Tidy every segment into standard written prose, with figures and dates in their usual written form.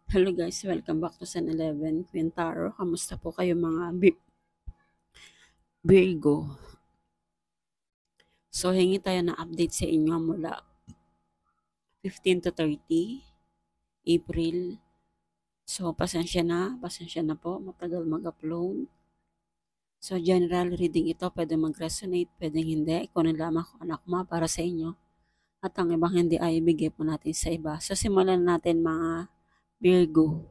Hello guys, welcome back to San 11 Quintaro. Kamusta po kayo mga Virgo? So, hingi tayo ng update sa inyo mula 15 to 30 April. So, pasensya na po, matagal mag-upload. So, general reading ito, pwede mag-resonate, pwede hindi. Kung lamang ko anak mo para sa inyo. At ang ibang hindi ay ibigay po natin sa iba. So, simulan natin mga Virgo.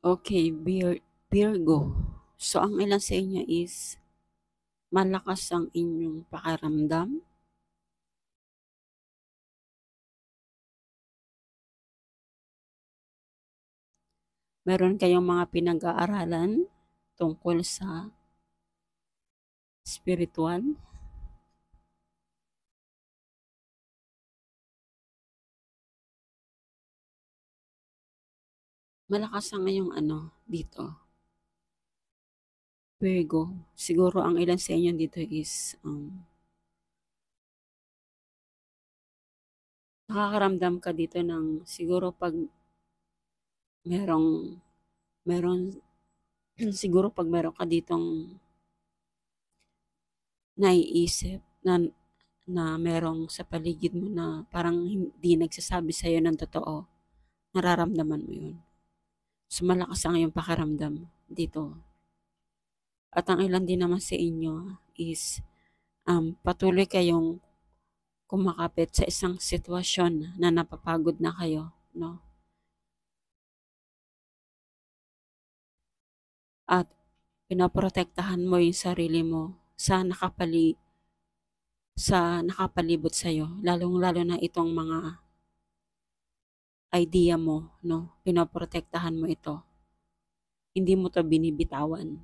Okay, Virgo. So, ang ilan sa inyo is malakas ang inyong pakiramdam. Meron kayong mga pinag-aaralan tungkol sa spiritual. Malakas ang ngayong dito. Virgo. Siguro ang ilan sa inyo dito is nakakaramdam ka dito ng siguro pag merong meron siguro pag meron ka ditong naiisip na merong sa paligid mo na parang hindi nagsasabi sa iyo ng totoo, nararamdaman mo 'yun. So malakas ang iyong pakiramdam dito. At ang ilan din naman sa inyo is patuloy kayong kumakapit sa isang sitwasyon na napapagod na kayo, no? At pinoprotektahan mo yung sarili mo sa nakapalibot sa iyo, lalong-lalo na itong mga idea mo, no? Pinoprotektahan mo ito. Hindi mo to binibitawan,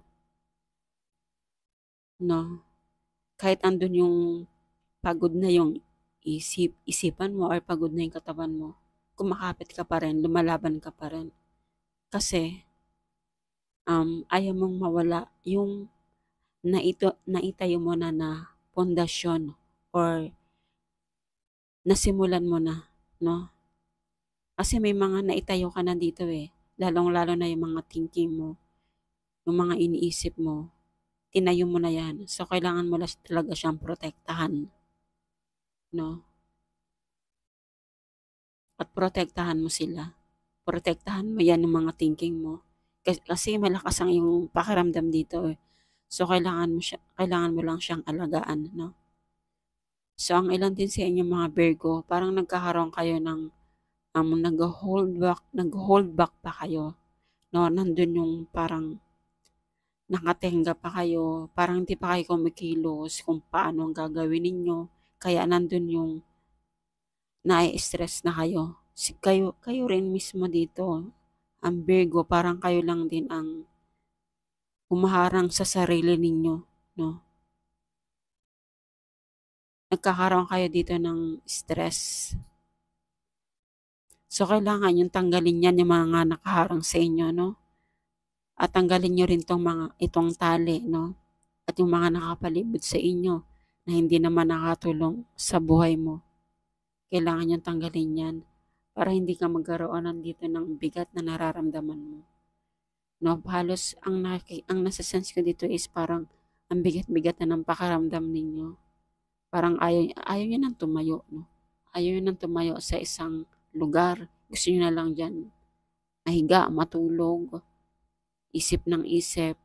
no? Kahit andun yung pagod na yung isipan mo or pagod na yung katawan mo, kumakapit ka pa rin, lumalaban ka pa rin. Kasi ayaw mong mawala yung naitayo mo na pundasyon or nasimulan mo na, no? Kasi may mga naitayo ka na dito lalong-lalo na yung mga thinking mo, yung mga iniisip mo, tinayo mo na yan. So, kailangan mo lang talaga siyang protektahan, no? At protektahan mo sila. Protektahan mo yan yung mga thinking mo. Kasi malakas ang yung pakiramdam dito So, kailangan mo lang siyang alagaan, no? So, ang ilan din sa inyo mga Virgo, parang nagkakaroon kayo ng nag-hold back pa kayo, no? Nandun yung parang nakatenga pa kayo, parang hindi pa kayo kumikilos kung paano ang gagawin ninyo. Kaya nandun yung nai-stress na kayo. Kayo rin mismo dito, ang Virgo, parang kayo lang din ang humaharang sa sarili ninyo, no? Nagkakaroon kayo dito ng stress. So, kailangan yung tanggalin yan yung mga nakaharang sa inyo, no? At tanggalin nyo rin itong tali, no? at yung mga nakapalibot sa inyo na hindi naman nakatulong sa buhay mo. Kailangan niyang tanggalin yan para hindi ka magkaroon nandito ng bigat na nararamdaman mo. No, halos ang nasa-sense ko dito is parang ang bigat-bigat na ng pakaramdam ninyo. Parang ayaw niyo nang tumayo, no? Ayaw niyo nang tumayo sa isang lugar. Gusto niyo na lang diyan mahiga, matulog, isip ng isip.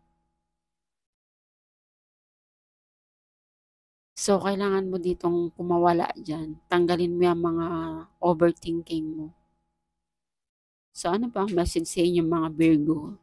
So, kailangan mo ditong kumawala diyan. Tanggalin mo yung mga overthinking mo. So, ano pa ang message sa inyo mga Virgo?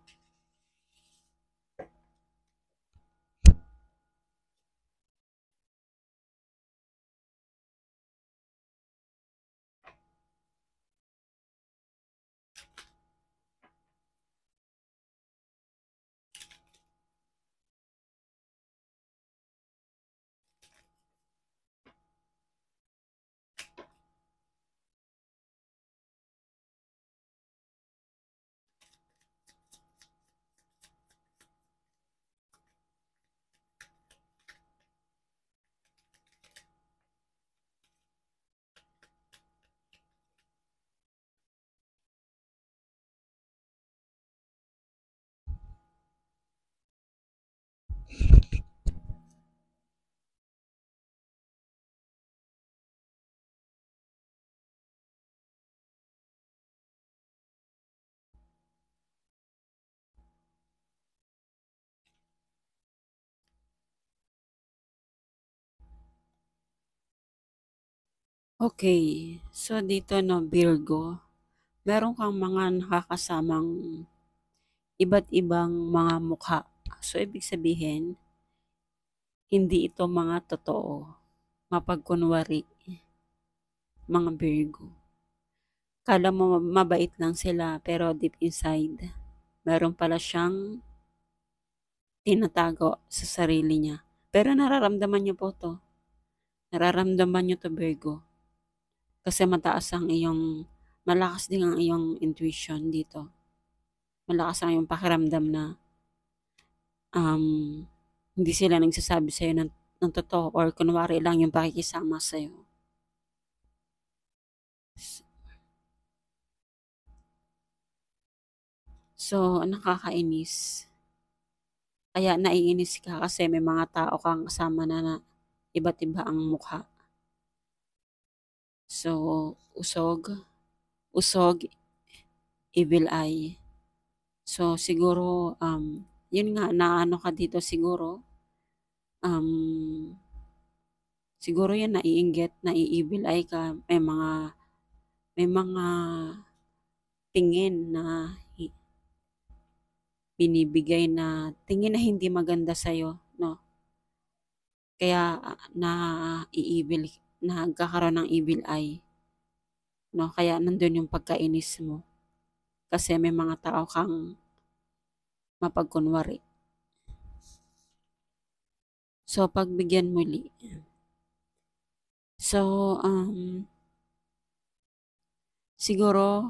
Okay. So, dito no, Virgo, meron kang mga nakakasamang iba't ibang mga mukha. So, ibig sabihin, hindi ito mga totoo. Mapagkunwari, mga Virgo. Kala mo mabait lang sila, pero deep inside, meron pala siyang tinatago sa sarili niya. Pero nararamdaman niyo po to. Nararamdaman niyo to, Virgo. Kasi malakas din ang iyong intuition dito. Malakas ang iyong pakiramdam na um, hindi sila nagsasabi sa'yo ng totoo or kunwari lang yung pakikisama sa'yo. So, nakakainis. Kaya naiinis ka kasi may mga tao kang kasama na iba't iba ang mukha. So, usog, evil eye. So, siguro, yun nga, naano ka dito siguro, um, siguro yan naiinggit, nai-evil eye ka, may mga tingin na binibigay na tingin na hindi maganda sa'yo, no? Kaya nagkakaroon ng evil eye, no? Kaya nandun yung pagkainis mo. Kasi may mga tao kang mapagkunwari. So, pagbigyan muli. So, siguro,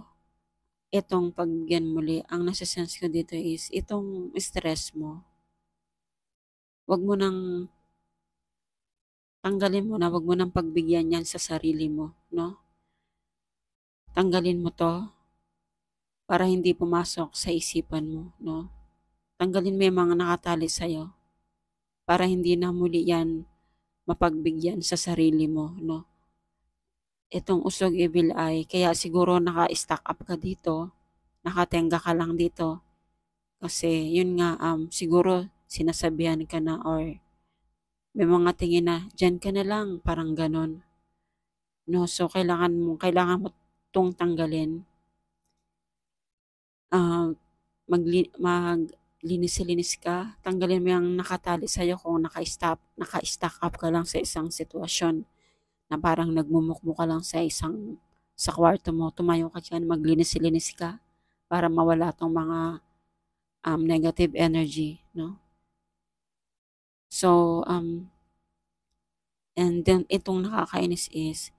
itong pagbigyan muli, ang nasa-sense ko dito is, itong stress mo, wag mo nang tanggalin mo na, wag mo nang pagbigyan yan sa sarili mo, no? Tanggalin mo to para hindi pumasok sa isipan mo, no? Tanggalin mo yung mga nakatali sa'yo para hindi na muli yan mapagbigyan sa sarili mo, no? Itong usog evil eye, kaya siguro naka-stack up ka dito, nakatenga ka lang dito, kasi yun nga, siguro sinasabihan ka na or may mga tingin na, dyan ka na lang, parang ganon. No, so kailangan mo tong tanggalin. Maglinis-linis ka, tanggalin mo yung nakatali sa'yo kung naka-stack up ka lang sa isang sitwasyon na parang nagmumukmo ka lang sa kwarto mo, tumayo ka dyan, maglinis-linis ka para mawala tong mga negative energy, no? So, and then itong nakakainis is,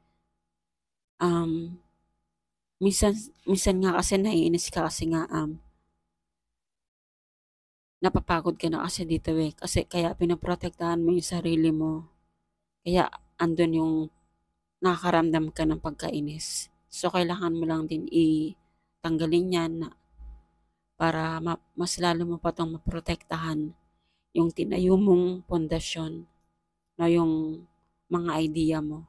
minsan nga kasi naiinis ka kasi nga, napapagod ka na kasi dito eh. Kasi kaya pinoprotektahan mo yung sarili mo. Kaya andun yung nakakaramdam ka ng pagkainis. So, kailangan mo lang din tanggalin yan para mas lalo mo pa itong maprotektahan yung tinayo mong pundasyon na yung mga idea mo.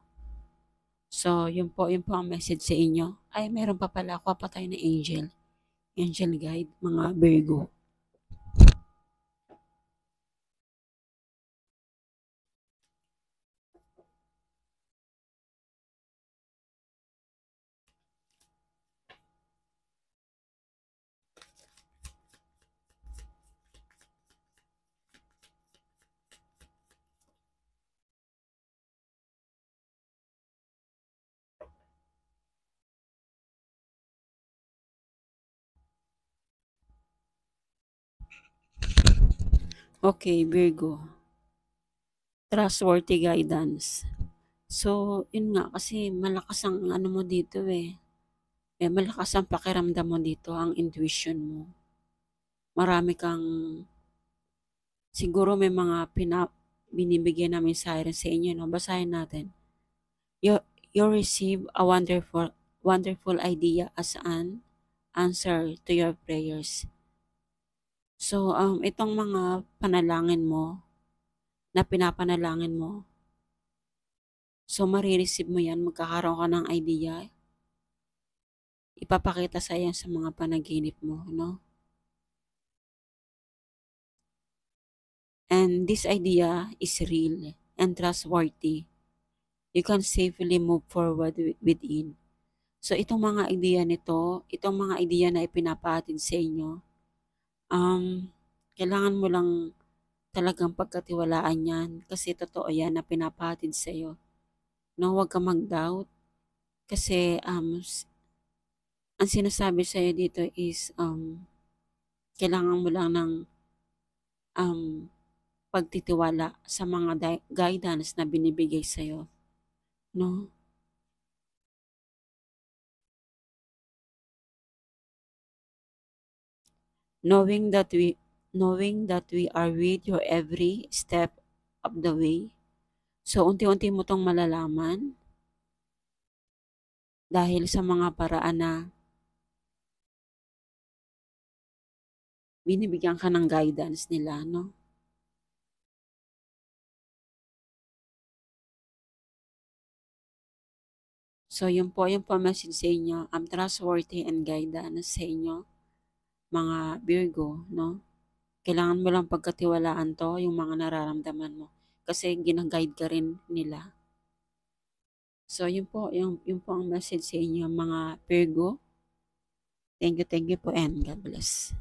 So, yun po ang message sa inyo. Ay, meron pa pala ako patay na angel. Angel guide, mga Virgo. Okay, Virgo. Trustworthy guidance. So, yun nga, kasi malakas ang ano mo dito eh. Malakas ang pakiramdam mo dito, ang intuition mo. Marami kang, siguro may mga binibigyan namin siren sa inyo, no? Basahin natin. You receive a wonderful idea as an answer to your prayers. So, itong mga panalangin mo, na pinapanalangin mo, so marireceive mo yan, magkakaroon ka ng idea, ipapakita sa yan sa mga panaginip mo, no? And this idea is real and trustworthy. You can safely move forward within. So itong mga idea nito, itong mga idea na ipinapahatid sa inyo, kailangan mo lang talagang pagkatiwalaan yan kasi totoo yan na pinapahatid sa iyo. No, huwag ka mag-doubt kasi ang sinasabi sa iyo dito is kailangan mo lang ng pagtitiwala sa mga guidance na binibigay sa iyo, no? Knowing that we are with you every step of the way. So unti-unti mo tong malalaman dahil sa mga paraan na binibigyan ka ng guidance nila, no? So yun po message sa inyo. I'm trustworthy and guidance sa inyo, mga Virgo, no? Kailangan mo lang pagkatiwalaan to, yung mga nararamdaman mo. Kasi ginaguide ka rin nila. So yun po ang message sa inyo, mga Virgo. Thank you po and God bless.